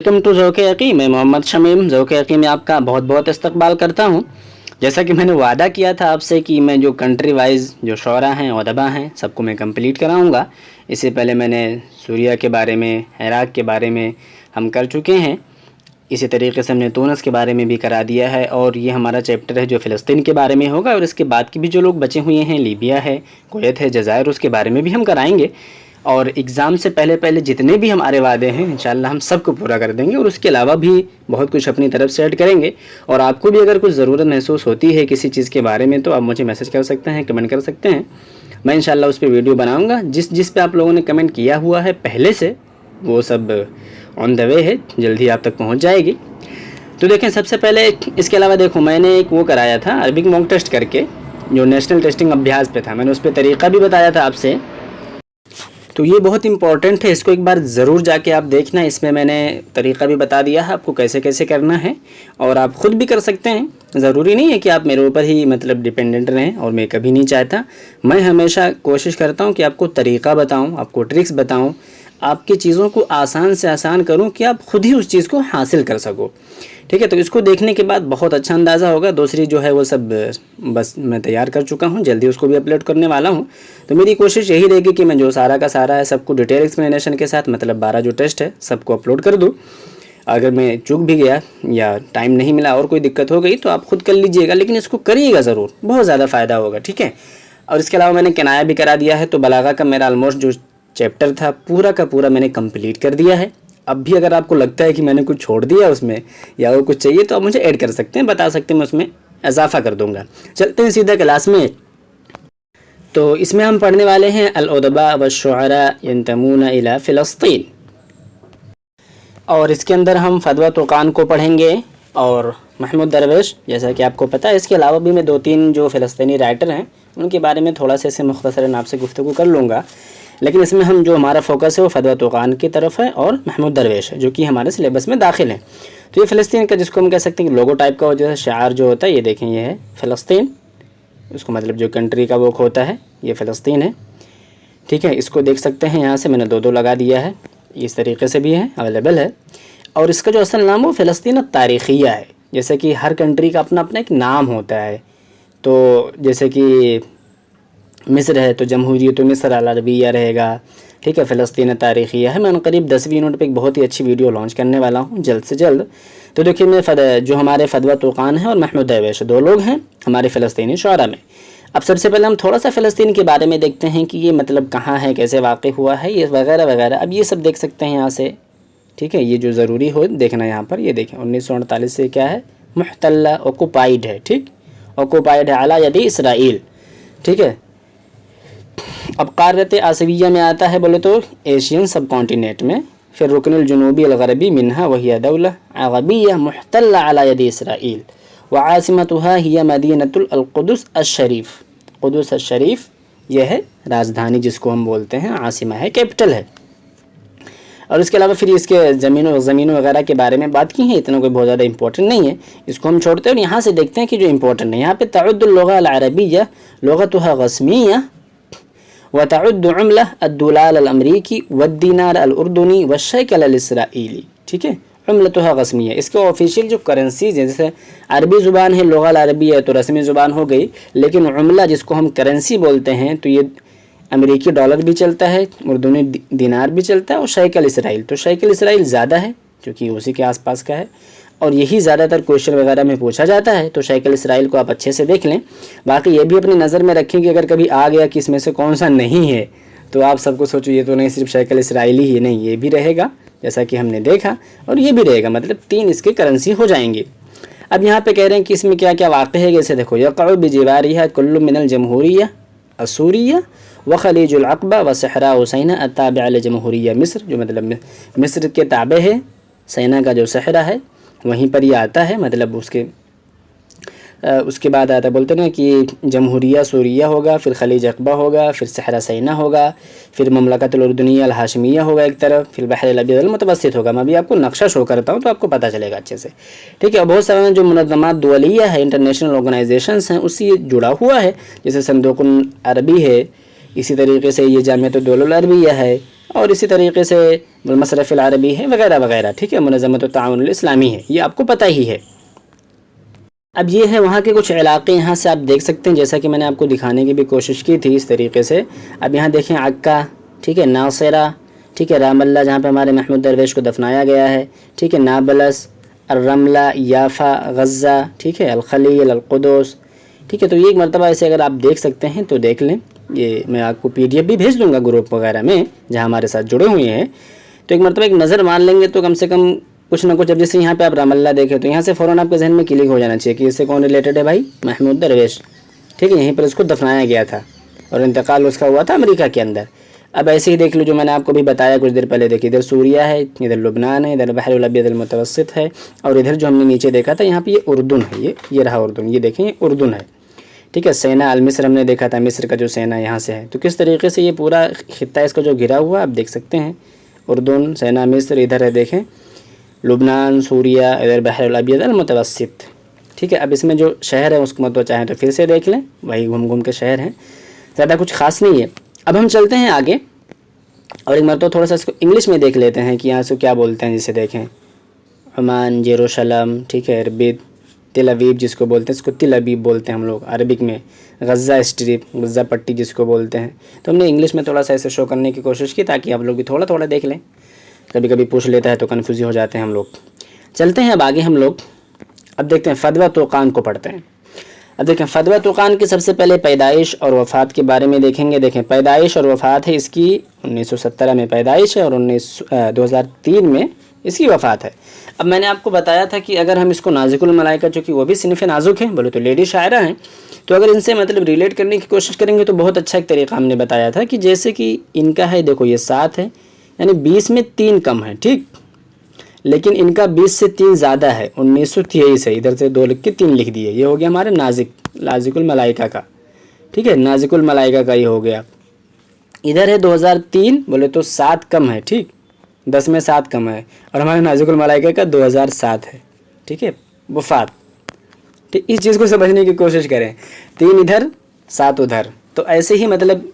Welcome to ذوق یقین. میں محمد شمیم ذوق یقین میں آپ کا بہت بہت استقبال کرتا ہوں. جیسا کہ میں نے وعدہ کیا تھا آپ سے کہ میں جو کنٹری وائز جو شعراء ہیں ادبا ہیں سب کو میں کمپلیٹ کراؤں گا. اس سے پہلے میں نے سوریہ کے بارے میں، عراق کے بارے میں ہم کر چکے ہیں. اسی طریقے سے ہم نے تونس کے بارے میں بھی کرا دیا ہے، اور یہ ہمارا چیپٹر ہے جو فلسطین کے بارے میں ہوگا، اور اس کے بعد کی بھی جو لوگ بچے ہوئے ہیں، لیبیا ہے، کویت ہے، جزائر، اس کے بارے میں بھی ہم کرائیں گے. اور ایگزام سے پہلے جتنے بھی ہمارے وعدے ہیں انشاءاللہ ہم سب کو پورا کر دیں گے، اور اس کے علاوہ بھی بہت کچھ اپنی طرف سے ایڈ کریں گے. اور آپ کو بھی اگر کچھ ضرورت محسوس ہوتی ہے کسی چیز کے بارے میں تو آپ مجھے میسج کر سکتے ہیں، کمنٹ کر سکتے ہیں. میں انشاءاللہ اس پہ ویڈیو بناؤں گا. جس پہ آپ لوگوں نے کمنٹ کیا ہوا ہے پہلے سے وہ سب آن دا وے ہے، جلدی آپ تک پہنچ جائے گی. تو دیکھیں، سب سے پہلے اس کے علاوہ دیکھو میں نے ایک وہ کرایا تھا عربک موک ٹیسٹ کر کے، جو نیشنل ٹیسٹنگ ابھیاس پہ تھا. میں نے اس پہ طریقہ بھی بتایا تھا آپ سے. تو یہ بہت امپورٹنٹ ہے، اس کو ایک بار ضرور جا کے آپ دیکھنا. اس میں میں نے طریقہ بھی بتا دیا ہے آپ کو کیسے کیسے کرنا ہے، اور آپ خود بھی کر سکتے ہیں. ضروری نہیں ہے کہ آپ میرے اوپر ہی ڈیپینڈنٹ رہیں، اور میں کبھی نہیں چاہتا. میں ہمیشہ کوشش کرتا ہوں کہ آپ کو طریقہ بتاؤں، آپ کو ٹرکس بتاؤں، آپ کی چیزوں کو آسان سے آسان کروں کہ آپ خود ہی اس چیز کو حاصل کر سکو. ٹھیک ہے، تو اس کو دیکھنے کے بعد بہت اچھا اندازہ ہوگا. دوسری جو ہے وہ سب بس میں تیار کر چکا ہوں، جلدی اس کو بھی اپلوڈ کرنے والا ہوں. تو میری کوشش یہی رہے گی کہ میں جو سارا کا سارا ہے سب کو ڈیٹیل ایکسپلینیشن کے ساتھ 12 جو ٹیسٹ ہے سب کو اپلوڈ کر دوں. اگر میں چوک بھی گیا یا ٹائم نہیں ملا اور کوئی دقت ہو گئی تو آپ خود کر لیجئے گا، لیکن اس کو کریے گا ضرور، بہت زیادہ فائدہ ہوگا. ٹھیک ہے. اور اس کے علاوہ میں نے کنایا بھی کرا دیا ہے. تو بلاغہ کا میرا آلموسٹ جو چیپٹر تھا پورا کا پورا میں نے کمپلیٹ کر دیا ہے. اب بھی اگر آپ کو لگتا ہے کہ میں نے کچھ چھوڑ دیا اس میں یا وہ کچھ چاہیے تو آپ مجھے ایڈ کر سکتے ہیں، بتا سکتے ہیں، میں اس میں اضافہ کر دوں گا. چلتے ہیں سیدھا کلاس میں. تو اس میں ہم پڑھنے والے ہیں الادباء والشعراء ينتمون الى فلسطین، اور اس کے اندر ہم فدوہ طوقان کو پڑھیں گے اور محمود درویش، جیسا کہ آپ کو پتہ ہے. اس کے علاوہ بھی میں 2-3 جو فلسطینی رائٹر ہیں ان کے بارے میں تھوڑا سے مختصراً آپ سے گفتگو کر لوں گا. لیکن اس میں ہم جو ہمارا فوکس ہے وہ فدوہ طوقان کی طرف ہے اور محمود درویش ہے، جو کہ ہمارے سلیبس میں داخل ہیں. تو یہ فلسطین کا جس کو ہم کہہ سکتے ہیں کہ لوگو ٹائپ کا جو ہے شعار جو ہوتا ہے، یہ دیکھیں یہ ہے فلسطین. اس کو جو کنٹری کا وہ ہوتا ہے یہ فلسطین ہے. ٹھیک ہے، اس کو دیکھ سکتے ہیں یہاں سے میں نے 2 لگا دیا ہے. اس طریقے سے بھی ہے، اویلیبل ہے. اور اس کا جو اصل نام وہ فلسطین التاریخیہ ہے. جیسے کہ ہر کنٹری کا اپنا اپنا ایک نام ہوتا ہے. تو جیسے کہ مصر ہے تو جمہوریت مصر العربیہ رہے گا. ٹھیک ہے، فلسطین تاریخیہ ہے. میں قریب 10ویں یونٹ پہ ایک بہت ہی اچھی ویڈیو لانچ کرنے والا ہوں جلد سے جلد. تو دیکھیے میں جو ہمارے فدوہ طوقان ہیں اور محمود درویش 2 لوگ ہیں ہمارے فلسطینی شعراء میں. اب سب سے پہلے ہم تھوڑا سا فلسطین کے بارے میں دیکھتے ہیں کہ یہ کہاں ہے، کیسے واقع ہوا ہے، یہ وغیرہ وغیرہ. اب یہ سب دیکھ سکتے ہیں یہاں سے. ٹھیک ہے، یہ جو ضروری ہو دیکھنا یہاں پر، یہ دیکھیں 1948 سے کیا ہے، محتلہ، اوکوپائیڈ ہے. ٹھیک، اوکوپائیڈ ہے علی ید اسرائیل. ٹھیک ہے. اب قارت آسیویہ میں آتا ہے بولے تو ایشین سب کانٹیننٹ میں. پھر رکن الجنوبی الغربی منہا وہی دولہ عربیہ محتلہ علی ید اسرائیل وعاصمتها ہی مدینۃ القدس الشریف. قدس الشریف یہ ہے راجدھانی جس کو ہم بولتے ہیں، عاصمہ ہے، کیپٹل ہے. اور اس کے علاوہ پھر اس کے زمینوں وغیرہ کے بارے میں بات کی ہے، اتنا کوئی بہت زیادہ امپورٹنٹ نہیں ہے، اس کو ہم چھوڑتے ہیں. اور یہاں سے دیکھتے ہیں کہ جو امپورٹنٹ ہے یہاں پہ تعد اللغة العربية لغتها غصمية وتعد عملة الدولار الامریکی والدینار الاردنی والشیکل الاسرائیلی. ٹھیک ہے، عملتها غصمیہ. اس کے آفیشیل جو کرنسیز ہیں، جیسے عربی زبان ہے لغہ العربیہ تو رسمی زبان ہو گئی، لیکن عملہ جس کو ہم کرنسی بولتے ہیں تو یہ امریکی ڈالر بھی چلتا ہے، اردنی دینار بھی چلتا ہے، اور شیکل اسرائیل. تو شیکل اسرائیل زیادہ ہے کیونکہ اسی کے آس پاس کا ہے، اور یہی زیادہ تر کوشچن وغیرہ میں پوچھا جاتا ہے. تو شیکل اسرائیل کو آپ اچھے سے دیکھ لیں. باقی یہ بھی اپنی نظر میں رکھیں کہ اگر کبھی آ گیا کہ اس میں سے کون سا نہیں ہے تو آپ سب کو سوچو یہ تو نہیں صرف شیکل اسرائیلی ہی نہیں، یہ بھی رہے گا جیسا کہ ہم نے دیکھا، اور یہ بھی رہے گا. 3 اس کے کرنسی ہو جائیں گے. اب یہاں پہ کہہ رہے ہیں کہ اس میں کیا کیا واقع ہے. جیسے دیکھو یقع بجوارها کل من الجمہوریہ السوریہ وخلیج العقبہ وصحراء سینا التابع لجمہوریہ مصر، جو مصر کے تابع ہے. سینا کا جو صحرا ہے وہیں پر یہ آتا ہے. اس کے بعد آتا ہے بولتے ہیں کہ جمہوریہ سوریہ ہوگا، پھر خلیج عقبہ ہوگا، پھر صحرا سینا ہوگا، پھر مملکت الاردنیہ الہاشمیہ ہوگا ایک طرف، پھر بحر الابیض المتوسط ہوگا. میں بھی آپ کو نقشہ شو کرتا ہوں تو آپ کو پتہ چلے گا اچھے سے. ٹھیک ہے. بہت سارے جو منظمات دولیہ ہے، انٹرنیشنل آرگنائزیشنز ہیں، اس سے یہ جڑا ہوا ہے. جیسے صندوق العربی ہے، اسی طریقے سے یہ جامعۃ الدول العربیہ ہے، اور اسی طریقے سے المصرف العربی ہے وغیرہ وغیرہ، ٹھیک ہے، منظمۃ التعاون الاسلامی ہے، یہ آپ کو پتہ ہی ہے۔ اب یہ ہے وہاں کے کچھ علاقے، یہاں سے آپ دیکھ سکتے ہیں، جیسا کہ میں نے آپ کو دکھانے کی بھی کوشش کی تھی اس طریقے سے۔ اب یہاں دیکھیں عکا، ٹھیک ہے، ناصرہ، ٹھیک ہے، رام اللہ جہاں پہ ہمارے محمود درویش کو دفنایا گیا ہے، ٹھیک ہے، نابلس، الرملہ، یافا، غزہ، ٹھیک ہے، الخلیل، القدس، ٹھیک ہے۔ تو یہ ایک مرتبہ ایسے اگر آپ دیکھ سکتے ہیں تو دیکھ لیں، یہ میں آپ کو PDF بھی بھیج دوں گا گروپ وغیرہ میں جہاں ہمارے ساتھ جڑے ہوئے ہیں، تو ایک مرتبہ ایک نظر مان لیں گے تو کم سے کم کچھ نہ کچھ۔ اب جیسے یہاں پہ آپ رام اللہ دیکھیں تو یہاں سے فوراً آپ کے ذہن میں کلک ہو جانا چاہیے کہ اس سے کون ریلیٹڈ ہے بھائی، محمود درویش، ٹھیک ہے، یہیں پر اس کو دفنایا گیا تھا اور انتقال اس کا ہوا تھا امریکہ کے اندر۔ اب ایسے ہی دیکھ لو جو میں نے آپ کو بھی بتایا کچھ دیر پہلے، دیکھیے ادھر سوریہ ہے، ادھر لبنان ہے، ادھر بحر الابیض المتوسط ہے، اور ادھر جو ہم نے نیچے دیکھا تھا یہاں پہ یہ اردن ہے، یہ رہا اردن، یہ دیکھیں یہ اردن ہے، ٹھیک ہے۔ سینا المصر ہم نے دیکھا تھا، مصر کا جو سینا یہاں سے ہے، تو کس طریقے سے یہ پورا خطہ اس کا جو گھرا ہوا آپ دیکھ سکتے ہیں، اردن، سینا، مصر، ادھر ہے دیکھیں لبنان، سوریہ، ادھر بحر الابیض المتوسط، ٹھیک ہے۔ اب اس میں جو شہر ہے اس کو مطلب چاہیں تو پھر سے دیکھ لیں، وہی گھوم گھوم کے شہر ہیں، زیادہ کچھ خاص نہیں ہے۔ اب ہم چلتے ہیں آگے اور ایک مرتبہ تھوڑا سا اس کو انگلش میں دیکھ لیتے ہیں کہ یہاں سے کیا بولتے ہیں، جسے دیکھیں عمان، یروشلم، ٹھیک ہے، اربد، تل ابیب جس کو بولتے ہیں، اس کو تل ابیب بولتے ہیں ہم لوگ عربک میں، غزہ اسٹریپ، غزہ پٹی جس کو بولتے ہیں۔ تو ہم نے انگلش میں تھوڑا سا ایسے شو کرنے کی کوشش کی تاکہ آپ لوگ بھی تھوڑا تھوڑا دیکھ لیں، کبھی کبھی پوچھ لیتا ہے تو کنفیوز ہو جاتے ہیں ہم لوگ۔ چلتے ہیں اب آگے ہم لوگ، اب دیکھتے ہیں فدویٰ طوقان کو پڑھتے ہیں۔ اب دیکھیں فدویٰ طوقان کی سب سے پہلے پیدائش اور وفات کے بارے میں دیکھیں گے۔ دیکھیں پیدائش اور وفات ہے اس کی 1917 میں پیدائش ہے اور 2003 میں اس کی وفات ہے۔ اب میں نے آپ کو بتایا تھا کہ اگر ہم اس کو نازک الملائکہ، چونکہ وہ بھی صنف نازک ہیں، بولے تو لیڈی شاعرہ ہیں، تو اگر ان سے مطلب ریلیٹ کرنے کی کوشش کریں گے تو بہت اچھا ایک طریقہ ہم نے بتایا تھا کہ جیسے کہ ان کا ہے، دیکھو یہ 7 ہے، یعنی 20 میں 3 کم ہے، ٹھیک، لیکن ان کا 20 سے 3 زیادہ ہے، 1923 ہے، ادھر سے 2 لکھ کے 3 لکھ دیے، یہ ہو گیا ہمارے نازک الملائکہ کا، ٹھیک ہے، نازک الملائکہ کا یہ ہو گیا۔ ادھر ہے 2003، بولے تو 7 کم ہے، ٹھیک، 10 میں 7 کم ہے، اور ہمارے نازک الملائکہ کا 2007 ہے، ٹھیک ہے، وفات، ٹھیک۔ اس چیز کو سمجھنے کی کوشش کریں، 3 ادھر 7 ادھر، تو ایسے ہی مطلب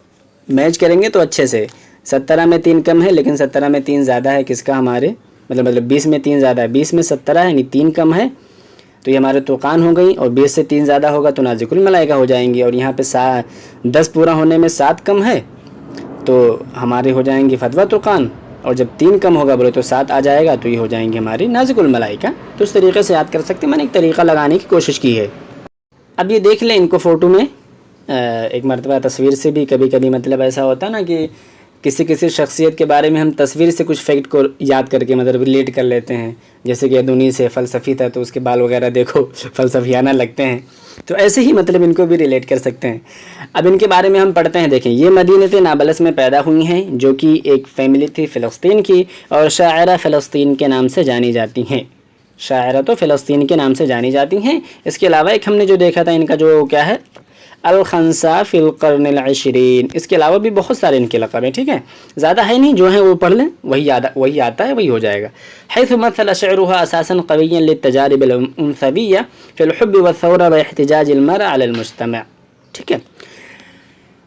میچ کریں گے تو اچھے سے۔ 17 میں 3 کم ہے لیکن 17 میں 3 زیادہ ہے، کس کا، ہمارے مطلب 20 میں 3 زیادہ ہے، 20 میں 17 ہے یعنی 3 کم ہے، تو یہ ہمارے طوقان ہو گئی، اور 20 سے 3 زیادہ ہوگا تو نازک الملائکہ ہو جائیں گی، اور یہاں پہ 10 پورا ہونے میں 7 کم ہے تو ہمارے ہو جائیں گے فدویٰ طوقان، اور جب 3 کم ہوگا بولے تو 7 آ جائے گا تو یہ ہو جائیں گے ہماری نازک الملائکہ۔ تو اس طریقے سے یاد کر سکتے ہیں، میں نے ایک طریقہ لگانے کی کوشش کی ہے۔ اب یہ دیکھ لیں ان کو فوٹو میں، ایک مرتبہ تصویر سے بھی کبھی کبھی مطلب ایسا ہوتا ہے نا کہ کسی شخصیت کے بارے میں ہم تصویر سے کچھ فیکٹ کو یاد کر کے مطلب ریلیٹ کر لیتے ہیں، جیسے کہ ادونی سے فلسفی تھا تو اس کے بال وغیرہ دیکھو فلسفیانہ لگتے ہیں، تو ایسے ہی مطلب ان کو بھی ریلیٹ کر سکتے ہیں۔ اب ان کے بارے میں ہم پڑھتے ہیں، دیکھیں یہ مدینہ نابلس میں پیدا ہوئی ہیں، جو کہ ایک فیملی تھی فلسطین کی، اور شاعرہ فلسطین کے نام سے جانی جاتی ہیں، شاعرہ تو فلسطین کے نام سے جانی جاتی ہیں۔ اس کے علاوہ ایک ہم نے جو دیکھا تھا ان کا جو کیا ہے، الخنسہ فی القرن العشرین، اس کے علاوہ بھی بہت سارے ان کے لقب ہیں، ٹھیک ہے، زیادہ ہے نہیں، جو ہیں وہ پڑھ لیں، وہی آتا ہے وہی ہو جائے گا۔ حيث مثل شعرها اساسا قويا للتجارب الانثويه في الحب والثوره واحتجاج المرأة على المجتمع، ٹھیک ہے۔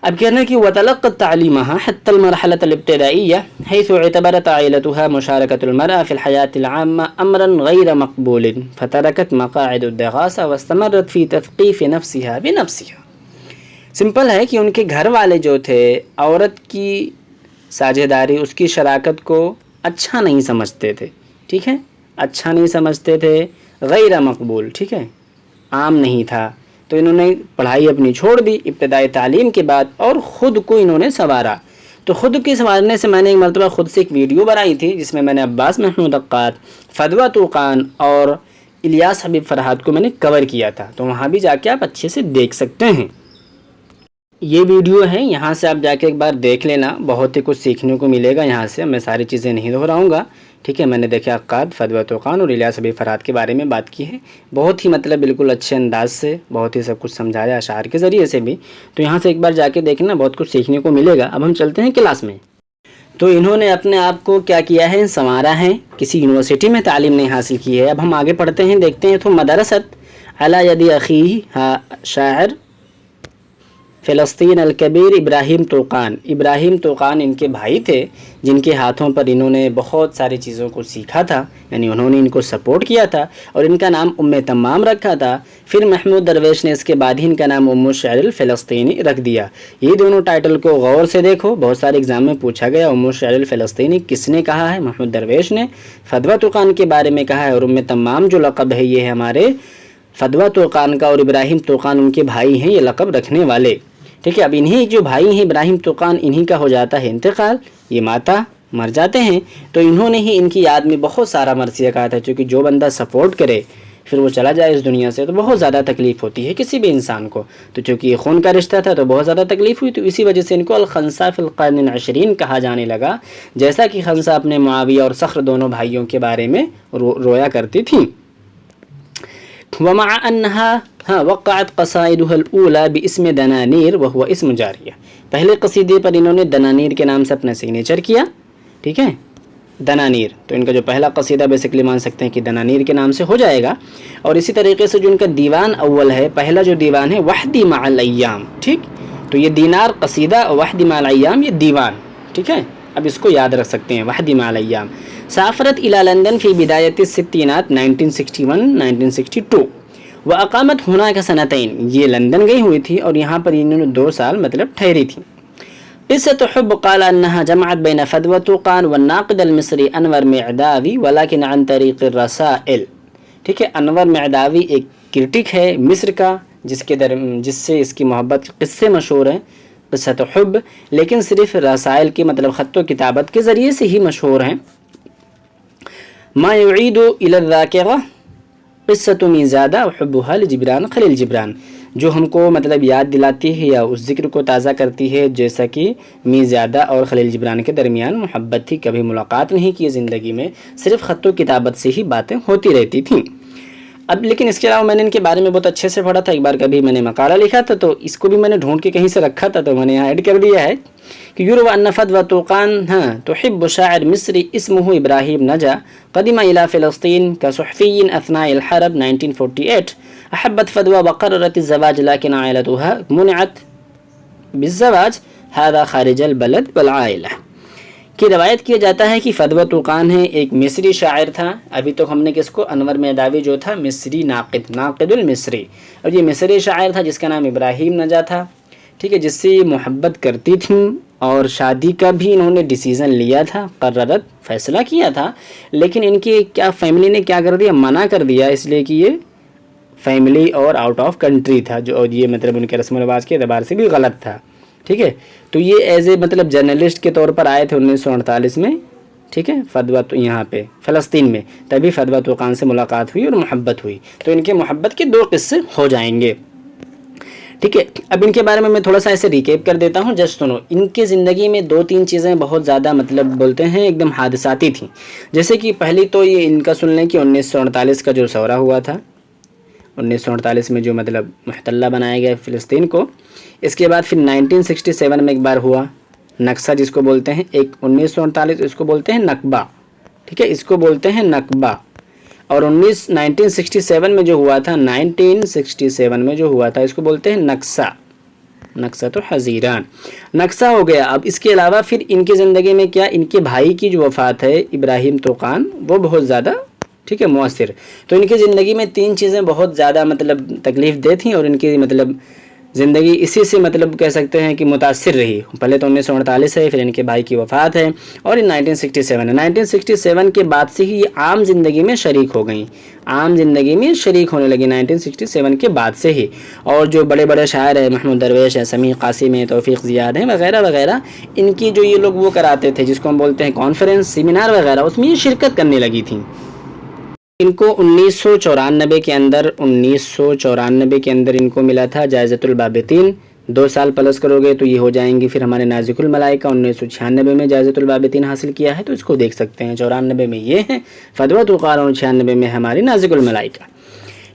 اب کہنا ہے کہ وتلقت تعلیمها حتى المرحلة الابتدائية حيث اعتبرت عائلتها مشاركة المرأة في الحياة العامة امرا غير مقبول فتركت مقاعد الدراسة واستمرت في تثقيف نفسها بنفسها۔ سمپل ہے کہ ان کے گھر والے جو تھے عورت کی ساجھیداری، اس کی شراکت کو اچھا نہیں سمجھتے تھے، ٹھیک ہے، اچھا نہیں سمجھتے تھے، غیر مقبول، ٹھیک ہے، عام نہیں تھا، تو انہوں نے پڑھائی اپنی چھوڑ دی ابتدائی تعلیم کے بعد اور خود کو انہوں نے سنوارا۔ تو خود کے سنوارنے سے میں نے ایک مرتبہ خود سے ایک ویڈیو بنائی تھی جس میں نے عباس محمود عقاد، فدویٰ طوقان اور الیاس حبیب فرحات کو میں نے کور کیا تھا، تو وہاں بھی جا کے آپ اچھے سے دیکھ سکتے ہیں۔ یہ ویڈیو ہے، یہاں سے آپ جا کے ایک بار دیکھ لینا، بہت ہی کچھ سیکھنے کو ملے گا یہاں سے، میں ساری چیزیں نہیں دہراؤں گا، ٹھیک ہے۔ میں نے دیکھا عقاد، فدویٰ طوقان اور الیاس حبیب فرحات کے بارے میں بات کی ہے، بہت ہی مطلب بالکل اچھے انداز سے، بہت ہی سب کچھ سمجھایا اشعار کے ذریعے سے بھی، تو یہاں سے ایک بار جا کے دیکھنا، بہت کچھ سیکھنے کو ملے گا۔ اب ہم چلتے ہیں کلاس میں۔ تو انہوں نے اپنے آپ کو کیا کیا ہے، سنوارا ہے، کسی یونیورسٹی میں تعلیم نہیں حاصل کی ہے۔ اب ہم آگے پڑھتے ہیں، دیکھتے ہیں، تو مدرست علی ید اخیہ شاعر فلسطین الکبیر ابراہیم توقان، ابراہیم توقان ان کے بھائی تھے جن کے ہاتھوں پر انہوں نے بہت ساری چیزوں کو سیکھا تھا، یعنی انہوں نے ان کو سپورٹ کیا تھا اور ان کا نام ام تمام رکھا تھا۔ پھر محمود درویش نے اس کے بعد ہی ان کا نام ام الشعر الفلسطینی رکھ دیا۔ یہ دونوں ٹائٹل کو غور سے دیکھو، بہت سارے ایگزام میں پوچھا گیا ام الشعر الفلسطینی کس نے کہا ہے؟ محمود درویش نے۔ فدوہ توقان کے بارے میں کہا ہے، اور ام تمام جو لقب ہے یہ ہے ہمارے فدوہ توقان کا، اور ابراہیم توقان ان کے بھائی ہیں یہ لقب رکھنے والے۔ ٹھیک ہے، اب انہی جو بھائی ہیں ابراہیم توقان، انہی کا ہو جاتا ہے انتقال، یہ ماتا مر جاتے ہیں، تو انہوں نے ہی ان کی یاد میں بہت سارا مرثیہ کہا تھا، چونکہ جو بندہ سپورٹ کرے پھر وہ چلا جائے اس دنیا سے تو بہت زیادہ تکلیف ہوتی ہے کسی بھی انسان کو، تو چونکہ یہ خون کا رشتہ تھا تو بہت زیادہ تکلیف ہوئی، تو اسی وجہ سے ان کو الخنساء فی القرن العشرین کہا جانے لگا، جیسا کہ خنساء اپنے معاویہ اور صخر دونوں بھائیوں کے بارے میں رویا کرتی تھیں۔ ومع انها وقعت قصائدها الاولى باسم دنانیر وهو اسم جاریہ، پہلے قصیدے پر انہوں نے دنانیر کے نام سے اپنا سگنیچر کیا، ٹھیک ہے، دنانیر، تو ان کا جو پہلا قصیدہ بیسکلی مان سکتے ہیں کہ دنانیر کے نام سے ہو جائے گا، اور اسی طریقے سے جو ان کا دیوان اول ہے، پہلا جو دیوان ہے وحدی مع الایام، ٹھیک، تو یہ دینار قصیدہ، وحدی مع الایام یہ دیوان، ٹھیک ہے، اب اس کو یاد رکھ سکتے ہیں، وحدی مع الایام۔ سافرت الى لندن فی بدایت الستینات 1961-1962 واقامت هناك سنتین، یہ لندن گئی ہوئی تھی اور یہاں پر انہوں نے 2 سال مطلب ٹھہری تھی۔ قصة حب قال انها جمعت بین فدوہ توقان والناقد المصری انور معداوی ولكن عن طریق الرسائل، ٹھیک ہے، انور معداوی ایک کرٹک ہے مصر کا جس سے اس کی محبت کے قصے مشہور ہیں، قصة حب، لیکن صرف رسائل کے مطلب خط و کتابت کے ذریعے سے ہی مشہور ہیں۔ ما يعيد الى الذاکرہ قصة میزادہ وحبها لجبران خلیل جبران، جو ہم کو مطلب یاد دلاتی ہے یا اس ذکر کو تازہ کرتی ہے جیسا کہ میزادہ اور خلیل جبران کے درمیان محبت تھی، کبھی ملاقات نہیں کی زندگی میں، صرف خط و کتابت سے ہی باتیں ہوتی رہتی تھیں۔ اب لیکن اس کے علاوہ میں نے ان کے بارے میں بہت اچھے سے پڑھا تھا، ایک بار کبھی میں نے مقالہ لکھا تھا تو اس کو بھی میں نے ڈھونڈ کے کہیں سے رکھا تھا تو میں نے یہاں ایڈ کر دیا ہے کہ یروى ان فدوہ توقان تحب شاعر مصری اسمه ابراہیم نجا قدم الى فلسطین كصحفی اثناء الحرب 1948 احبت فدوہ وقررت الزواج لكن عائلتها منعت بالزواج هذا خارج البلد والعائلہ، کی روایت کیا جاتا ہے کہ فدوہ توقان ہے ایک مصری شاعر تھا، ابھی تو ہم نے کس کو انور معداوی جو تھا مصری ناقد المصری، اور یہ مصری شاعر تھا جس کا نام ابراہیم نجا تھا، ٹھیک ہے، جس سے یہ محبت کرتی تھیں اور شادی کا بھی انہوں نے ڈیسیژن لیا تھا، قررت فیصلہ کیا تھا، لیکن ان کی کیا فیملی نے کیا کر دیا، منع کر دیا، اس لیے کہ یہ فیملی اور آؤٹ آف کنٹری تھا، جو اور یہ مطلب ان کے رسم و رواج کے اعتبار سے بھی غلط تھا، ٹھیک ہے، تو یہ ایز اے مطلب جرنلسٹ کے طور پر آئے تھے 1948 میں، ٹھیک ہے، فدوہ تو یہاں پہ فلسطین میں، تبھی فدوہ توقان سے ملاقات ہوئی اور محبت ہوئی، تو ان کے محبت کے 2 قصے ہو جائیں گے، ٹھیک ہے۔ اب ان کے بارے میں میں تھوڑا سا ایسے ریکیپ کر دیتا ہوں، جسٹ سنو، ان کے زندگی میں 2-3 چیزیں بہت زیادہ مطلب بولتے ہیں ایک دم حادثاتی تھیں، جیسے کہ پہلی تو یہ ان کا سن لیں کہ 1948 کا جو ثورہ ہوا تھا، 1948 میں جو مطلب محتلہ بنایا گیا فلسطین کو، اس کے بعد پھر 1967 میں ایک بار ہوا نکسہ جس کو بولتے ہیں، ایک 1948 اس کو بولتے ہیں نکبہ، ٹھیک ہے، اس کو بولتے ہیں نکبہ، اور 1967 میں جو ہوا تھا، 1967 میں جو ہوا تھا اس کو بولتے ہیں نکسہ، نکسہ تو حزیران، نکسہ ہو گیا۔ اب اس کے علاوہ پھر ان کی زندگی میں کیا، ان کے بھائی کی جو وفات ہے ابراہیم توقان، وہ بہت زیادہ ٹھیک ہے مؤثر، تو ان کی زندگی میں 3 چیزیں بہت زیادہ مطلب تکلیف دہ تھیں اور ان کی مطلب زندگی اسی سے مطلب کہہ سکتے ہیں کہ متاثر رہی، پہلے تو 1948 ہے، پھر ان کے بھائی کی وفات ہے، اور 1967 ہے، 1967 کے بعد سے ہی یہ عام زندگی میں شریک ہو گئیں، عام زندگی میں شریک ہونے لگی 1967 کے بعد سے ہی، اور جو بڑے بڑے شاعر ہیں محمود درویش ہیں، سمیع قاسم ہیں، توفیق زیاد ہیں وغیرہ وغیرہ، ان کی جو یہ لوگ وہ کراتے تھے جس کو ہم بولتے ہیں کانفرنس سیمینار وغیرہ، اس میں یہ شرکت کرنے لگی تھیں۔ ان کو 1994 کے اندر ان کو ملا تھا جائزۃ البابتین، 2 سال پلس کرو گے تو یہ ہو جائیں گی پھر ہمارے نازک الملائکہ، 1996 میں جائزۃ البابتین حاصل کیا ہے، تو اس کو دیکھ سکتے ہیں، 94 میں یہ ہے فدوہ توقان اور 96 میں ہماری نازک الملائکہ،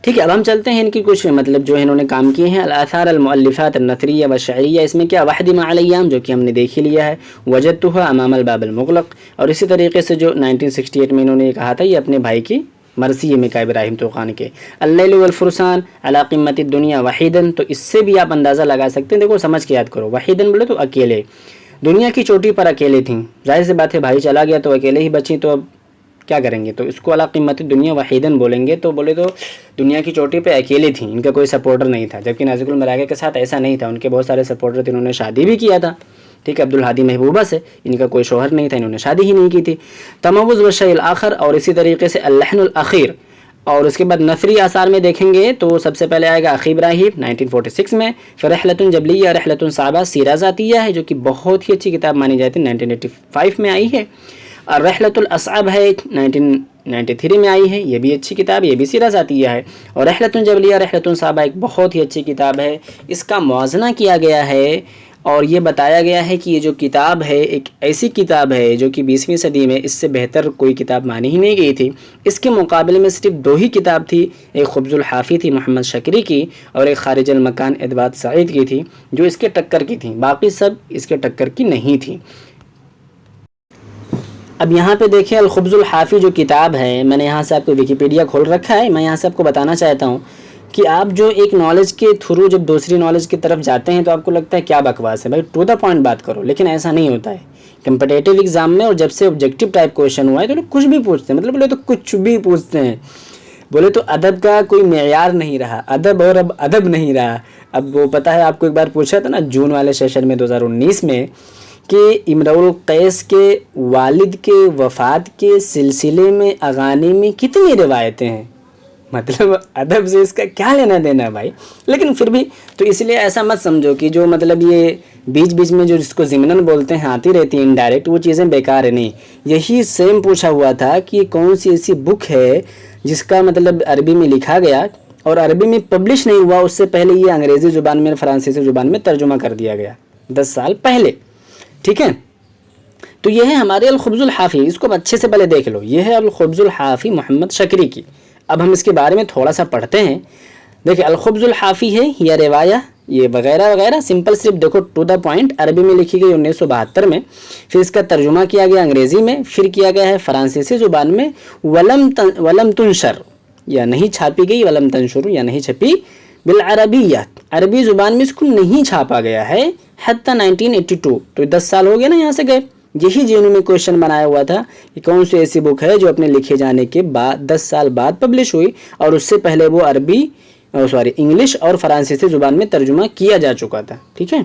ٹھیک ہے۔ اب ہم چلتے ہیں ان کی کچھ مطلب جو انہوں نے کام کیے ہیں، الاثار المؤلفات النثریہ والشعریہ، اس میں کیا وحدی مع الایام جو کہ ہم نے دیکھ ہی لیا ہے، وجدتها امام الباب المغلق، اور اسی طریقے سے جو 1968 میں انہوں نے کہا تھا یہ اپنے بھائی کی مرثی میں کا ابراہیم توخان کے اللیل والفرسان علی قمت الدنیا وحیدن، تو اس سے بھی آپ اندازہ لگا سکتے ہیں. دیکھو سمجھ کے یاد کرو، وحیدن بولے تو اکیلے، دنیا کی چوٹی پر اکیلے تھیں. ظاہر سی بات ہے بھائی چلا گیا تو اکیلے ہی بچیں، تو اب کیا کریں گے؟ تو اس کو علی قمت الدنیا وحیدن بولیں گے. تو بولے تو دنیا کی چوٹی پہ اکیلے تھیں، ان کا کوئی سپورٹر نہیں تھا. جبکہ نازک الملائکہ کے ساتھ ایسا نہیں تھا، ان کے بہت سارے سپورٹر تھے، انہوں نے شادی بھی کیا تھا. ٹھیک ہے، عبدالہادی محبوبہ سے، ان کا کوئی شوہر نہیں تھا، انہوں نے شادی ہی نہیں کی تھی. تموز والشیء الآخر، اور اسی طریقے سے اللحن الاخیر. اور اس کے بعد نثری آثار میں دیکھیں گے تو سب سے پہلے آئے گا اخی ابراہیم 1946 میں. پھر رحلۃ جبلیہ رحلۃ صعبہ سیرہ ذاتیہ ہے جو کہ بہت ہی اچھی کتاب مانی جاتی ہے، 1985 میں آئی ہے. اور رحلۃ الاصعب ہے 1993 میں آئی ہے، یہ بھی اچھی کتاب، یہ بھی سیرہ ذاتیہ ہے. اور رحلۃ جبلیہ رحلۃ صعبہ ایک بہت ہی اچھی کتاب ہے. اس کا موازنہ کیا گیا ہے اور یہ بتایا گیا ہے کہ یہ جو کتاب ہے ایک ایسی کتاب ہے جو کہ 20ویں صدی میں اس سے بہتر کوئی کتاب مانی ہی نہیں گئی تھی. اس کے مقابلے میں صرف 2 ہی کتاب تھی، ایک خبز الحافی تھی محمد شکری کی، اور ایک خارج المکان ادوات سعید کی تھی، جو اس کے ٹکر کی تھیں. باقی سب اس کے ٹکر کی نہیں تھی. اب یہاں پہ دیکھیں الخبز الحافی جو کتاب ہے، میں نے یہاں سے آپ کو ویکیپیڈیا کھول رکھا ہے. میں یہاں سے آپ کو بتانا چاہتا ہوں کہ آپ جو ایک نالج کے تھرو جب دوسری نالج کی طرف جاتے ہیں تو آپ کو لگتا ہے کیا بکواس ہے بھائی، ٹو دا پوائنٹ بات کرو. لیکن ایسا نہیں ہوتا ہے. کمپٹیٹیو ایگزام میں اور جب سے آبجیکٹیو ٹائپ کویشچن ہوا ہے تو لوگ کچھ بھی پوچھتے ہیں، مطلب بولے تو کچھ بھی پوچھتے ہیں. بولے تو ادب کا کوئی معیار نہیں رہا، ادب اور اب ادب نہیں رہا. اب وہ پتہ ہے آپ کو ایک بار پوچھا تھا نا جون والے سیشن میں 2019 میں کہ امرؤ القیس کے والد کے وفات کے سلسلے میں اغانی میں کتنی روایتیں ہیں. مطلب ادب سے اس کا کیا لینا دینا بھائی. لیکن پھر بھی تو اس لیے ایسا مت سمجھو کہ جو مطلب یہ بیچ بیچ میں جو جس کو ضمناً بولتے ہیں آتی رہتی ہیں انڈائریکٹ، وہ چیزیں بیکار ہے. نہیں، یہی سیم پوچھا ہوا تھا کہ کون سی ایسی بک ہے جس کا مطلب عربی میں لکھا گیا اور عربی میں پبلش نہیں ہوا، اس سے پہلے یہ انگریزی زبان میں فرانسیسی زبان میں ترجمہ کر دیا گیا 10 سال پہلے. ٹھیک ہے، تو یہ ہے ہمارے الخبز الحافی. اس کو اچھے سے پہلے دیکھ لو، یہ ہے الخبز الحافی محمد شکری کی. اب ہم اس کے بارے میں تھوڑا سا پڑھتے ہیں. دیکھیں الخبز الحافی ہے یا روایہ یہ وغیرہ وغیرہ، سمپل صرف دیکھو ٹو دا پوائنٹ. عربی میں لکھی گئی 1972 میں، پھر اس کا ترجمہ کیا گیا انگریزی میں، پھر کیا گیا ہے فرانسیسی زبان میں. ولم تنشر یا نہیں چھاپی گئی، ولم تنشر یا نہیں چھپی، بالعربیہ عربی زبان میں اس کو نہیں چھاپا گیا ہے حتی 1982. تو 10 سال ہو گئے نا یہاں سے گئے. یہی جنہوں نے کویشچن بنایا ہوا تھا کہ کون سی ایسی بک ہے جو اپنے لکھے جانے کے بعد 10 سال بعد پبلش ہوئی اور اس سے پہلے وہ انگلش اور فرانسیسی زبان میں ترجمہ کیا جا چکا تھا. ٹھیک ہے،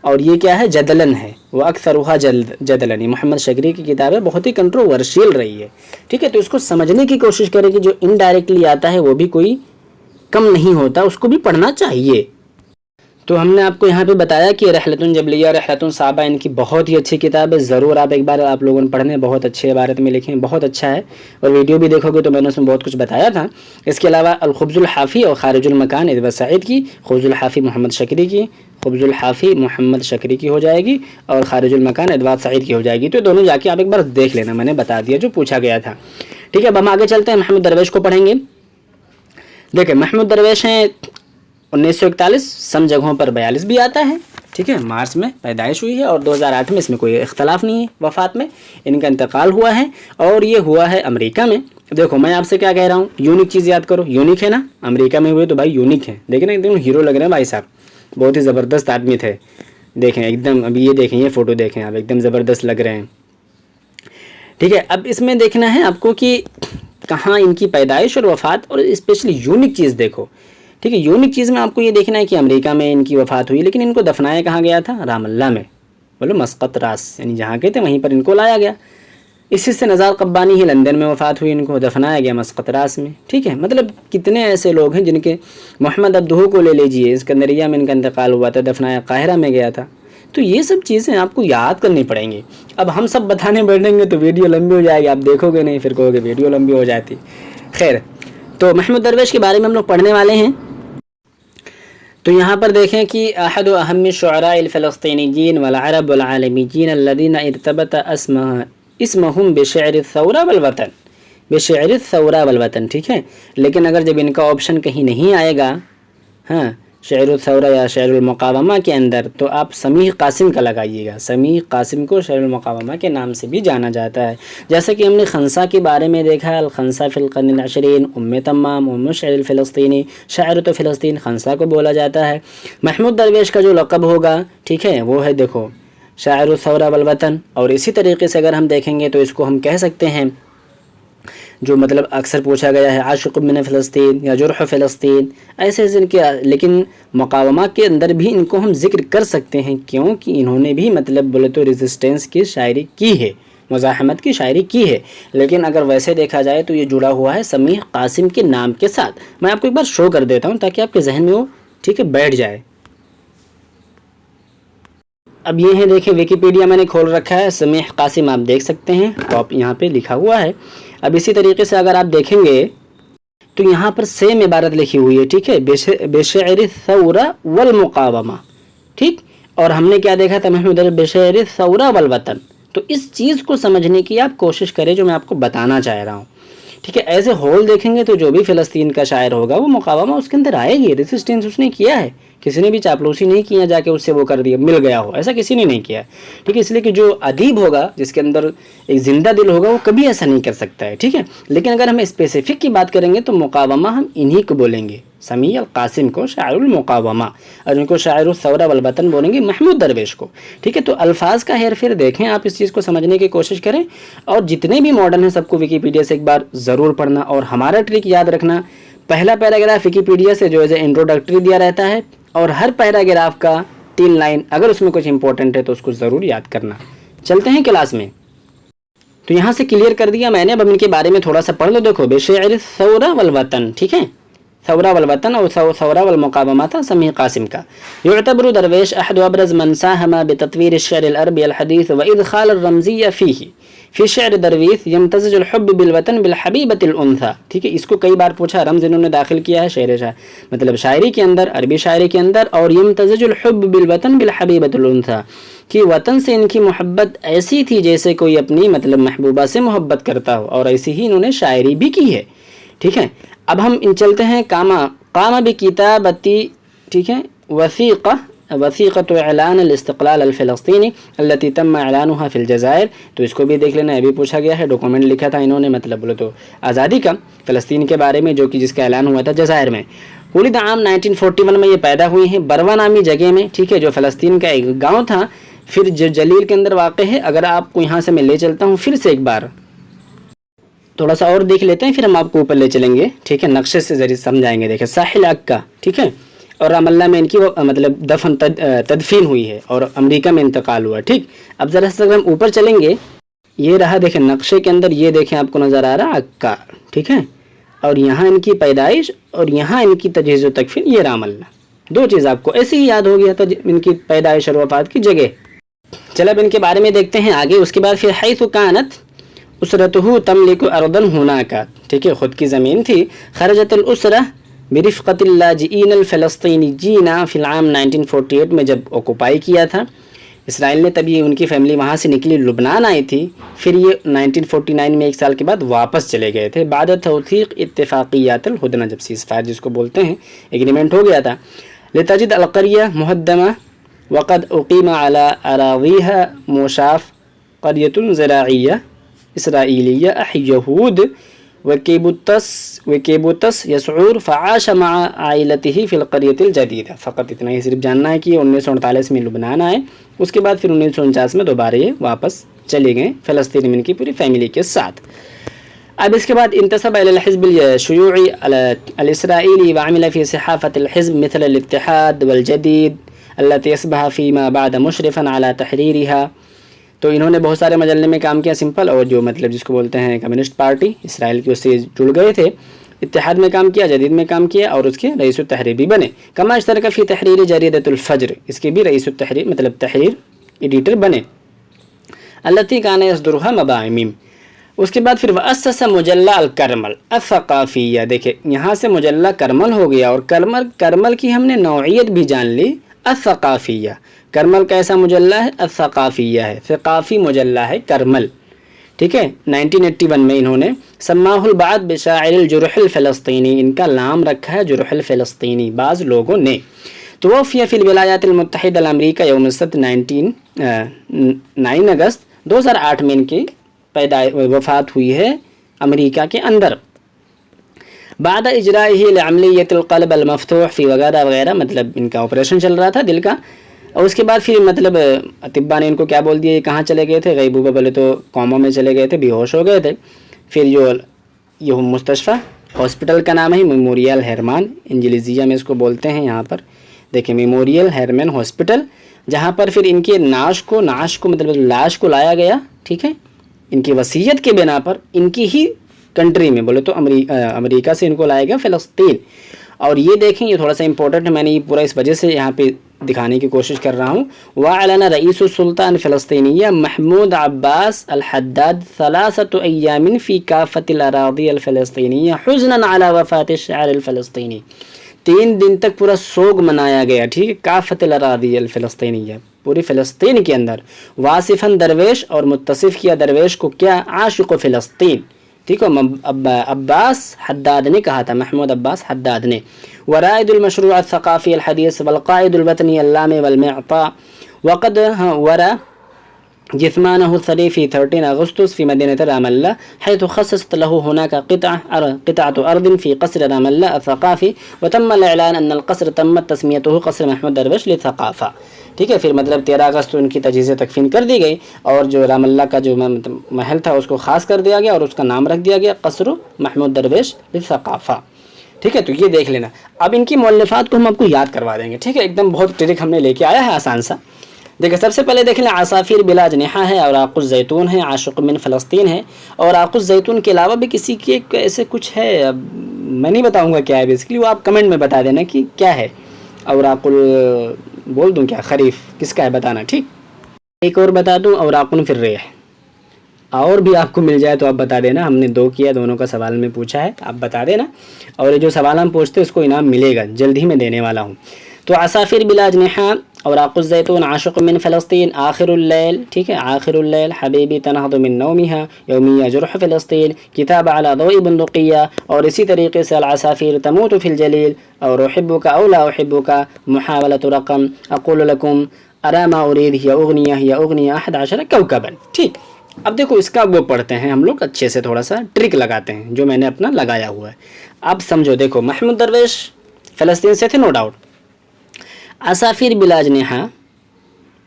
اور یہ کیا ہے؟ جدلن ہے، وہ اکثرها جدلن. محمد شکری کی کتاب ہے، بہت ہی کنٹروورشیل رہی ہے. ٹھیک ہے، تو اس کو سمجھنے کی کوشش کریں کہ جو انڈائریکٹلی آتا ہے وہ بھی کوئی کم نہیں ہوتا، اس کو بھی پڑھنا چاہیے. تو ہم نے آپ کو یہاں پہ بتایا کہ رحلۃ جبلیہ رحلۃ صعبہ ان کی بہت ہی اچھی کتاب ہے. ضرور آپ ایک بار آپ لوگوں نے پڑھنے، بہت اچھے عبارت میں لکھیں، بہت اچھا ہے. اور ویڈیو بھی دیکھو گے تو میں نے اس میں بہت کچھ بتایا تھا. اس کے علاوہ الخبز الحافی اور خارج المکان ادوات سعید کی، خبز الحافی محمد شکری کی، خبز الحافی محمد شکری کی ہو جائے گی اور خارج المکان ادوات سعید کی ہو جائے گی. تو دونوں جا کے آپ ایک بار دیکھ لینا، میں نے بتا دیا جو پوچھا گیا تھا. ٹھیک ہے، اب ہم آگے چلتے ہیں، محمود درویش کو پڑھیں گے. دیکھیں محمود درویش ہیں 1941، سم جگہوں پر 42 بھی آتا ہے. ٹھیک ہے، مارچ میں پیدائش ہوئی ہے اور 2008 میں، اس میں کوئی اختلاف نہیں ہے وفات میں، ان کا انتقال ہوا ہے اور یہ ہوا ہے امریکہ میں. دیکھو میں آپ سے کیا کہہ رہا ہوں، یونیک چیز یاد کرو. یونیک ہے نا، امریکہ میں ہوئے تو بھائی یونیک ہے. دیکھیں نا ایک دم ہیرو لگ رہے ہیں بھائی صاحب، بہت ہی زبردست آدمی تھے. دیکھیں ایک دم، ابھی یہ دیکھیں، یہ فوٹو دیکھیں آپ، ایک دم زبردست لگ رہے ہیں. ٹھیک ہے، اب اس میں دیکھنا ہے آپ کو کہ کہاں ان کی پیدائش اور وفات، اور اسپیشلی یونیک چیز دیکھو. ٹھیک ہے، یونیک چیز میں آپ کو یہ دیکھنا ہے کہ امریکہ میں ان کی وفات ہوئی، لیکن ان کو دفنایا کہاں گیا تھا؟ رام اللہ میں، بولو مسقط راس، یعنی جہاں کے تھے وہیں پر ان کو لایا گیا. اسی سے نزار قبانی ہی لندن میں وفات ہوئی، ان کو دفنایا گیا مسقط راس میں. ٹھیک ہے، مطلب کتنے ایسے لوگ ہیں جن کے، محمد عبدہو کو لے لیجئے، اسکندریہ میں ان کا انتقال ہوا تھا، دفنایا قاہرہ میں گیا تھا. تو یہ سب چیزیں آپ کو یاد کرنی پڑیں گی. اب ہم سب بتانے بیٹھیں گے تو ویڈیو لمبی ہو جائے گی، آپ دیکھو گے نہیں، پھر کہو گے ویڈیو لمبی ہو جاتی. خیر، تو محمود درویش کے بارے میں ہم لوگ پڑھنے والے ہیں. تو یہاں پر دیکھیں کہ احد اہم الشعراء الفلسطینیین والعرب والعالمیین الذین ارتبط اسمہم بشعر الثورہ والوطن، بشعر الثورہ والوطن. ٹھیک ہے، لیکن اگر جب ان کا آپشن کہیں نہیں آئے گا، ہاں، شعر الثورہ یا شعر المقامہ کے اندر تو آپ سمیع قاسم کا لگائیے گا. سمیع قاسم کو شعر المقامہ کے نام سے بھی جانا جاتا ہے. جیسا کہ ہم نے خنسا کے بارے میں دیکھا ہے، الخنسا فی القرن العشرین، ام تمام، ام شعر الفلسطینی، شاعرۃ فلسطین، خنسا کو بولا جاتا ہے. محمود درویش کا جو لقب ہوگا، ٹھیک ہے، وہ ہے دیکھو شاعر الثورہ والوطن. اور اسی طریقے سے اگر ہم دیکھیں گے تو اس کو ہم کہہ سکتے ہیں، جو مطلب اکثر پوچھا گیا ہے، عاشق من فلسطین یا جرح فلسطین، ایسے ان کے. لیکن مقاومہ کے اندر بھی ان کو ہم ذکر کر سکتے ہیں، کیونکہ انہوں نے بھی مطلب بولے تو ریزسٹنس کی شاعری کی ہے، مزاحمت کی شاعری کی ہے. لیکن اگر ویسے دیکھا جائے تو یہ جڑا ہوا ہے سمیع قاسم کے نام کے ساتھ. میں آپ کو ایک بار شو کر دیتا ہوں تاکہ آپ کے ذہن میں وہ ٹھیک ہے بیٹھ جائے. اب یہ ہے، دیکھیں ویکیپیڈیا میں نے کھول رکھا ہے، سمیع قاسم آپ دیکھ سکتے ہیں، ٹاپ یہاں پہ لکھا ہوا ہے. اب اسی طریقے سے اگر آپ دیکھیں گے تو یہاں پر سیم عبارت لکھی ہوئی ہے، ٹھیک ہے، بشعر الثورہ والمقاومہ، ٹھیک. اور ہم نے کیا دیکھا تھا، محمود بشعر الثورہ والوطن. تو اس چیز کو سمجھنے کی آپ کوشش کریں جو میں آپ کو بتانا چاہ رہا ہوں، ٹھیک ہے. ایز اے ہول دیکھیں گے تو جو بھی فلسطین کا شاعر ہوگا وہ مقاومہ اس کے اندر آئے گی، ریزسٹنس اس نے کیا ہے. کسی نے بھی چاپلوسی نہیں کیا جا کے اس سے وہ کر دیا مل گیا ہو، ایسا کسی نے نہیں کیا، ٹھیک ہے. اس لیے کہ جو ادیب ہوگا، جس کے اندر ایک زندہ دل ہوگا، وہ کبھی ایسا نہیں کر سکتا ہے، ٹھیک ہے. لیکن اگر ہم اسپیسیفک کی بات کریں گے تو مقاومہ ہم انہی کو بولیں گے، سمیع القاسم کو شاعر المقاومہ، اور ان کو شاعر الثورہ والوطن بولیں گے محمود درویش کو، ٹھیک ہے. تو الفاظ کا ہیر پھر دیکھیں، آپ اس چیز کو سمجھنے کی کوشش کریں. اور جتنے بھی ماڈرن ہیں سب کو ویکیپیڈیا سے ایک بار ضرور پڑھنا. اور ہمارا ٹرک یاد رکھنا، پہلا پیراگراف ویکیپیڈیا سے جو ایز اے انٹروڈکٹری دیا رہتا ہے، اور ہر پیراگراف کا 3 لائن اگر اس میں کچھ امپورٹنٹ ہے تو اس کو ضرور یاد کرنا. چلتے ہیں کلاس میں. تو یہاں سے کلیئر کر دیا میں نے، اب ان کے بارے میں تھوڑا سا پڑھ لو. دیکھو بشعر الثورہ والوطن، ٹھیک ہے، ثورہ والوطن اور ثورہ والمقاومہ تھا سمیع قاسم کا. يعتبر درویش احد ابرز من ساهم بتطوير الشعر العربي الحديث وادخال الرمزيه فيه. فی شعر درویش یمتزج الحب بالوطن بالحبیبۃ الانثى، ٹھیک ہے. اس کو کئی بار پوچھا، رمز انہوں نے داخل کیا ہے مطلب شاعری کے اندر، عربی شاعری کے اندر. اور یمتزج الحب بالوطن بالحبیبۃ الانثى، کہ وطن سے ان کی محبت ایسی تھی جیسے کوئی اپنی مطلب محبوبہ سے محبت کرتا ہو، اور ایسی ہی انہوں نے شاعری بھی کی ہے، ٹھیک ہے. اب ہم چلتے ہیں قام بکتابتی، ٹھیک ہے، وثیقۃ اعلان الاستقلال الفلسطینی التي تم اعلانها في الجزائر. تو اس کو بھی دیکھ لینا، ابھی پوچھا گیا ہے، ڈاکومنٹ لکھا تھا انہوں نے مطلب بولے تو آزادی کا، فلسطین کے بارے میں، جو کہ جس کا اعلان ہوا تھا جزائر میں. ولد عام 1941 میں یہ پیدا ہوئی ہیں بروا نامی جگہ میں، ٹھیک ہے، جو فلسطین کا ایک گاؤں تھا، پھر جو جلیل کے اندر واقع ہے. اگر آپ کو یہاں سے میں لے چلتا ہوں پھر سے ایک بار تھوڑا سا اور دیکھ لیتے ہیں، پھر ہم آپ کو اوپر لے چلیں گے، ٹھیک ہے، نقشے سے ذریعے سمجھائیں گے. دیکھیں ساحل عکا، ٹھیک ہے، اور رام اللہ میں ان کی مطلب دفن تدفین ہوئی ہے، اور امریکہ میں انتقال ہوا، ٹھیک. اب ذرا سا ہم اوپر چلیں گے، یہ رہا دیکھیں نقشے کے اندر، یہ دیکھیں آپ کو نظر آ رہا عکا، ٹھیک ہے، اور یہاں ان کی پیدائش اور یہاں ان کی تجہیز و تکفین، یہ رام اللہ. 2 چیز آپ کو ایسے ہی یاد ہو گیا تھا، ان کی پیدائش اور وفات کی جگہ. چل اب ان کے بارے میں دیکھتے ہیں آگے. اس کے بعد پھر حیث کانت اسرتہ تملک ارضا ہناک، ٹھیک ہے، خود کی زمین تھی. خرجت الاسرہ برفقۃ اللاجئین الفلسطینیین فی العام 1948 میں جب اوکوپائی کیا تھا اسرائیل نے، تب یہ ان کی فیملی وہاں سے نکلی، لبنان آئی تھی. پھر یہ 1949 میں 1 سال کے بعد واپس چلے گئے تھے بعد توثیق اتفاقیات الہدنہ، جب سیز فائر جس کو بولتے ہیں ایگریمنٹ ہو گیا تھا. لتجد القریہ محدمہ وقد اقیم علی اراضیها موشاف قریۃ زراعیہ اسرائیلیہ یہود وکیبوتس یسعور فعاش مع عائلته فی القریۃ الجدیدہ. فقط اتنا ہی صرف جاننا ہے کہ 1948 میں لبنان آئے، اس کے بعد پھر 1949 میں دوبارہ یہ واپس چلے گئے فلسطین میں ان کی پوری فیملی کے ساتھ. اب اس کے بعد انتسب الى الحزب الشیوعی الاسرائیلی وعمل فی صحافة الحزب مثل الاتحاد والجدید التي اصبح فيما بعد مشرفا على تحریرها. تو انہوں نے بہت سارے مجلے میں کام کیا، سمپل، اور جو مطلب جس کو بولتے ہیں کمیونسٹ پارٹی اسرائیل کی، اس سے جڑ گئے تھے. اتحاد میں کام کیا، جدید میں کام کیا، اور اس کے رئیس التحریر بھی بنے. کما اشترک فی تحریر جریدۃ الفجر، اس کے بھی رئیس التحریر مطلب تحریر ایڈیٹر بنے. التی کان یصدرها مباعمیم. اس کے بعد پھر واسس مجلہ الکرمل الثقافیہ. دیکھیں یہاں سے مجلہ کرمل ہو گیا، اور کرمل کی ہم نے نوعیت بھی جان لی، الثقافیہ. کرمل کیسا مجلہ ہے؟ الثقافیہ ہے، ثقافی مجلہ ہے کرمل، ٹھیک ہے 1981 میں انہوں نے سماہ البعض بشاعر الجرح الفلسطینی، ان کا نام رکھا ہے جرح الفلسطینی بعض لوگوں نے. توفی فی الولایات المتحدہ الامریکہ یوم السبت 9 اگست 2008 میں ان کی وفات ہوئی ہے امریکہ کے اندر. بعد اجرائہ لعملیۃ القلب المفتوح فی وغیرہ وغیرہ، مطلب ان کا آپریشن چل رہا تھا دل کا، اور اس کے بعد پھر مطلب اطباء نے ان کو کیا بول دیا، یہ کہاں چلے گئے تھے، غیبوبہ بولے تو کوما میں چلے گئے تھے، بے ہوش ہو گئے تھے. پھر جو یہ مستشفیٰ ہاسپٹل کا نام ہے میموریل ہیرمان، انجلیزیہ میں اس کو بولتے ہیں. یہاں پر دیکھیں میموریل ہیرمن ہاسپٹل، جہاں پر پھر ان کے نعش کو مطلب لاش کو لایا گیا. ٹھیک ہے ان کی وصیت کے بنا پر ان کی ہی کنٹری میں بولے تو امریکہ سے ان کو لایا گیا فلسطین. اور یہ دیکھیں یہ تھوڑا سا امپورٹنٹ ہے، میں نے یہ پورا اس وجہ سے یہاں پہ دکھانے کی کوشش کر رہا ہوں. وَأَعْلَنَ رئیس السلطان فلسطینیہ محمود عباس الحداد 3 ایام فی کافۃ الاراضی الفلسطینیہ حزنا علی وفات الشاعر الفلسطینی. 3 دن تک پورا سوگ منایا گیا. ٹھیک ہے کافۃ الاراضی الفلسطینیہ پوری فلسطین کے اندر. واصفاً درویش اور متصف کیا درویش کو کیا، عاشق فلسطین. ٹھیک ہے عباس حداد نے کہا تھا، محمود عباس حداد نے. ورائد المشروع الثقافی الحدیث والقائد الوطنی اللام والمعطاء وقد ورا جثمانه الثري في 13 أغسطس في مدينة رام الله، حيث خصصت له هناك قطعة أرض في قصر رام الله الثقافي، وتم الإعلان أن القصر تمت تسميته قصر محمود درویش للثقافة. ٹھیک ہے پھر مطلب 13 اگست ان کی تجہیز تکفین کر دی گئی، اور جو رام اللہ کا جو محل تھا اس کو خاص کر دیا گیا اور اس کا نام رکھ دیا گیا قصر محمود درویش للثقافة. ٹھیک ہے تو یہ دیکھ لینا. اب ان کی مؤلفات کو ہم آپ کو یاد کروا دیں گے. ٹھیک ہے ایک دم بہت ٹرک ہم نے لے کے آیا ہے آسان سا. دیکھیں سب سے پہلے دیکھ لیں عصافیر بلا اجنحہ ہے، اوراق الزیتون ہے، عاشق من فلسطین ہے. اور اوراق الزیتون کے علاوہ بھی کسی کے ایسے کچھ ہے، اب میں نہیں بتاؤں گا کیا ہے بیسکلی، وہ آپ کمنٹ میں بتا دینا کہ کیا ہے. اوراق بول دوں کیا، خریف کس کا ہے بتانا. ٹھیک ایک اور بتا دوں اوراق فی الریح، اور بھی آپ کو مل جائے تو آپ بتا دینا. ہم نے 2 کیا، دونوں کا سوال میں پوچھا ہے، آپ بتا دینا. اور یہ جو سوال ہم پوچھتے ہیں اس کو انعام ملے گا، جلد ہی میں دینے والا ہوں. تو عصافیر بلا اجنحہ، اوراق الزیتون، عاشق من فلسطین، آخر اللیل. ٹھیک ہے آخر اللیل، حبیبی تنہض من نومها، یومیہ جرح فلسطین، کتاب علی ضوء بندقیہ. اور اسی طریقے سے العصافیر تموت فی الجلیل، اور احبک او لا احبک، محاولۃ رقم، اقول لکم ارا ما ارید، ہی اغنیہ 11 کوکبا. ٹھیک اب دیکھو اس کا وہ پڑھتے ہیں ہم لوگ اچھے سے، تھوڑا سا ٹرک لگاتے ہیں جو میں نے اپنا لگایا ہوا ہے. اب سمجھو دیکھو محمود درویش فلسطین سے تھے نو ڈاؤٹ. عصافیر بلا اجنحہ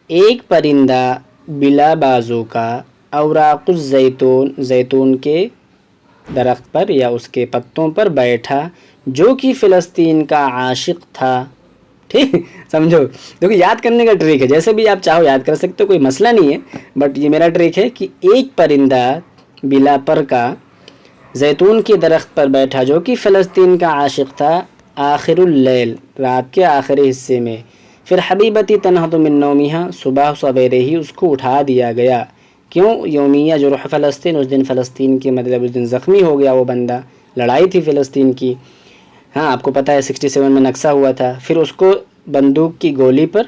ایک پرندہ بلا بازو کا، اوراق الزیتون زیتون کے درخت پر یا اس کے پتوں پر بیٹھا جو کہ فلسطین کا عاشق تھا. ٹھیک سمجھو دیکھو یاد کرنے کا ٹرک ہے، جیسے بھی آپ چاہو یاد کر سکتے ہو، کوئی مسئلہ نہیں ہے، بٹ یہ میرا ٹرک ہے کہ ایک پرندہ بلا پر کا زیتون کے درخت پر بیٹھا جو کہ فلسطین کا عاشق تھا، آخر اللیل رات کے آخری حصے میں. پھر حبیبتی تنہض من نومها، صبح سویرے ہی اس کو اٹھا دیا گیا. کیوں؟ یومیہ جرح فلسطین، اس دن فلسطین کے مطلب اس دن زخمی ہو گیا وہ بندہ، لڑائی تھی فلسطین کی. ہاں آپ کو پتہ ہے 67 میں نکسہ ہوا تھا. پھر اس کو بندوق کی گولی پر،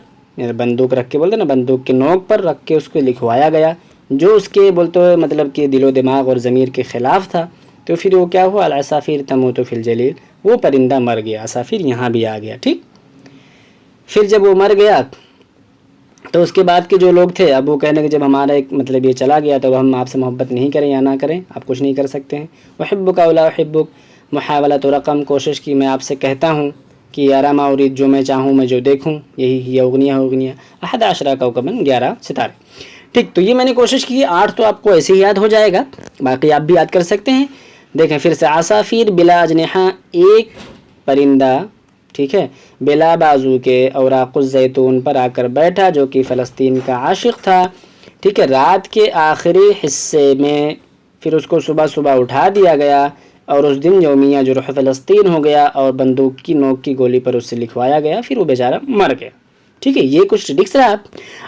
بندوق رکھ کے بولتے نا، بندوق کے نوک پر رکھ کے اس کو لکھوایا گیا جو اس کے بولتے ہوئے مطلب کہ دل و دماغ اور ضمیر کے خلاف تھا. تو پھر وہ کیا ہوا، العصافیر تموت فی الجلیل، وہ پرندہ مر گیا. عصافیر یہاں بھی آ گیا. ٹھیک پھر جب وہ مر گیا تو اس کے بعد کے جو لوگ تھے، اب وہ کہنے کہ جب ہمارا ایک مطلب یہ چلا گیا تو ہم آپ سے محبت نہیں کریں یا نہ کریں، آپ کچھ نہیں کر سکتے ہیں. احبک او لا احبک، محاولۃ رقم، کوشش کی میں آپ سے کہتا ہوں کہ ارا ما ارید، جو میں چاہوں میں جو دیکھوں، یہی ہی اغنیہ 11 کوکبا، 11 ستارے. ٹھیک تو یہ میں نے کوشش کی، 8 تو آپ کو ایسے ہی یاد ہو جائے گا، باقی آپ بھی یاد کر سکتے ہیں. دیکھیں پھر سے عصافیر بلا اجنحہ ایک پرندہ، ٹھیک ہے بلا بازو کے، اوراق الزیتون پر آ کر بیٹھا جو کہ فلسطین کا عاشق تھا. ٹھیک ہے رات کے آخری حصے میں پھر اس کو صبح اٹھا دیا گیا، اور اس دن یومیہ جرح فلسطین ہو گیا، اور بندوق کی نوک کی گولی پر اس سے لکھوایا گیا، پھر وہ بیچارہ مر گیا. ٹھیک ہے یہ کچھ ٹرکس رہا.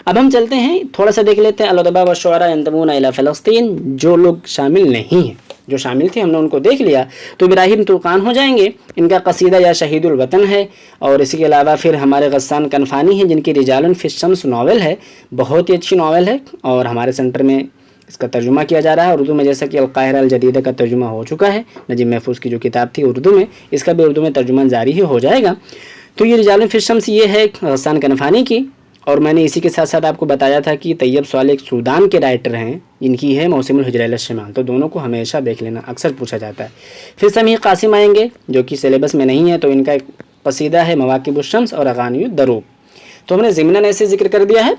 اب ہم چلتے ہیں تھوڑا سا دیکھ لیتے ہیں الادباء والشعراء ينتمون الى فلسطین، جو لوگ شامل نہیں ہیں. جو شامل تھے ہم نے ان کو دیکھ لیا. تو ابراہیم ترکان ہو جائیں گے، ان کا قصیدہ یا شہید الوطن ہے. اور اسی کے علاوہ پھر ہمارے غسان کنفانی ہیں جن کی رجال فی الشمس ناول ہے، بہت ہی اچھی ناول ہے، اور ہمارے سینٹر میں اس کا ترجمہ کیا جا رہا ہے اردو میں، جیسا کہ القاہرہ الجدیدہ کا ترجمہ ہو چکا ہے، نجیب محفوظ کی جو کتاب تھی اردو میں، اس کا بھی اردو میں ترجمہ جاری ہی ہو جائے گا۔ تو یہ رجال فی الشمس یہ ہے غسان کنفانی کی، اور میں نے اسی کے ساتھ ساتھ آپ کو بتایا تھا کہ طیب صالح ایک سودان کے رائٹر ہیں، جن کی ہے موسم الحجر الی الشمال، تو دونوں کو ہمیشہ دیکھ لینا، اکثر پوچھا جاتا ہے۔ پھر سمیع قاسم آئیں گے جو کہ سلیبس میں نہیں ہے، تو ان کا ایک قصیدہ ہے مواکب الشمس اور اغانی الدروب، تو ہم نے ضمناً ایسے ذکر کر دیا ہے۔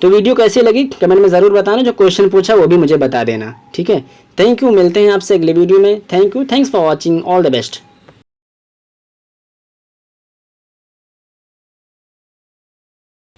تو ویڈیو کیسی لگی کمنٹ میں ضرور بتانا، جو کویشچن پوچھا وہ بھی مجھے بتا دینا، ٹھیک ہے۔ تھینک یو، ملتے ہیں آپ سے اگلے ویڈیو میں۔ Thank you, thanks for watching, all the best.